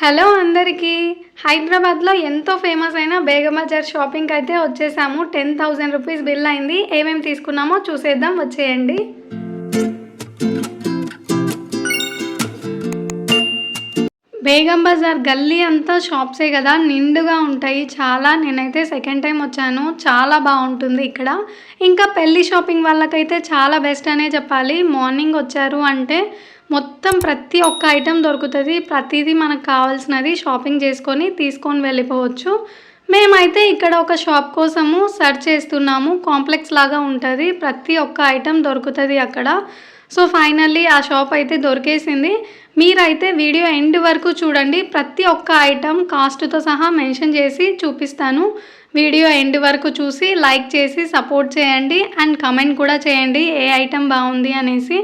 Hello అందరికీ. హైదరాబాద్‌లో ఎంతో ఫేమస్ అయిన బేగం బజార్ షాపింగ్‌కి అయితే వచ్చేసాము. 10,000 రూపీస్ బిల్ అయింది. ఏమేమి తీసుకున్నామో చూసేద్దాం, వచ్చేయండి. బేగం బజార్ గల్లీ అంతా షాప్సే కదా, నిండుగా ఉంటాయి చాలా. నేనైతే సెకండ్ టైం వచ్చాను. చాలా బాగుంటుంది ఇక్కడ. ఇంకా పెళ్లి షాపింగ్ వాళ్ళకైతే చాలా బెస్ట్ అనే చెప్పాలి. మార్నింగ్ వచ్చారు అంటే మొత్తం ప్రతి ఒక్క ఐటెం దొరుకుతుంది. ప్రతిదీ మనకు కావాల్సినది షాపింగ్ చేసుకొని తీసుకొని వెళ్ళిపోవచ్చు. మేమైతే ఇక్కడ ఒక షాప్ కోసము సెర్చ్ చేస్తున్నాము. కాంప్లెక్స్ లాగా ఉంటుంది. ప్రతి ఒక్క ఐటెం దొరుకుతుంది అక్కడ. సో ఫైనల్లీ ఆ షాప్ అయితే దొరికేసింది. మీరైతే వీడియో ఎండ్ వరకు చూడండి. ప్రతి ఒక్క ఐటెం కాస్ట్తో సహా మెన్షన్ చేసి చూపిస్తాను. వీడియో ఎండ్ వరకు చూసి లైక్ చేసి సపోర్ట్ చేయండి అండ్ కమెంట్ కూడా చేయండి ఏ ఐటెం బాగుంది అనేసి.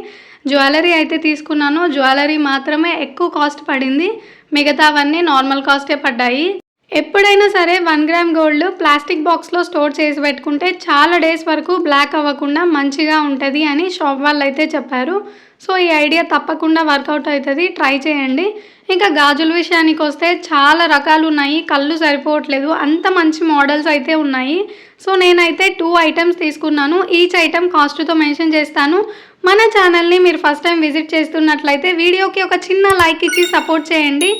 జ్యువెలరీ అయితే తీసుకున్నాను. జ్యువెలరీ మాత్రమే ఎక్కువ కాస్ట్ పడింది, మిగతావన్నీ నార్మల్ కాస్టే పడ్డాయి. ఎప్పుడైనా సరే 1 గ్రామ్ గోల్డ్ ప్లాస్టిక్ బాక్స్లో స్టోర్ చేసి పెట్టుకుంటే చాలా డేస్ వరకు బ్లాక్ అవ్వకుండా మంచిగా ఉంటుంది అని షాప్ వాళ్ళు అయితే చెప్పారు. సో ఈ ఐడియా తప్పకుండా వర్కౌట్ అవుతుంది, ట్రై చేయండి. ఇంకా గాజుల విషయానికి వస్తే చాలా రకాలు ఉన్నాయి, కళ్ళు సరిపోవట్లేదు, అంత మంచి మోడల్స్ అయితే ఉన్నాయి. సో నేనైతే 2 ఐటమ్స్ తీసుకున్నాను. ఈచ్ ఐటమ్ కాస్ట్తో మెన్షన్ చేస్తాను. మన ఛానల్ని మీరు ఫస్ట్ టైం విజిట్ చేస్తున్నట్లయితే వీడియోకి ఒక చిన్న లైక్ ఇచ్చి సపోర్ట్ చేయండి.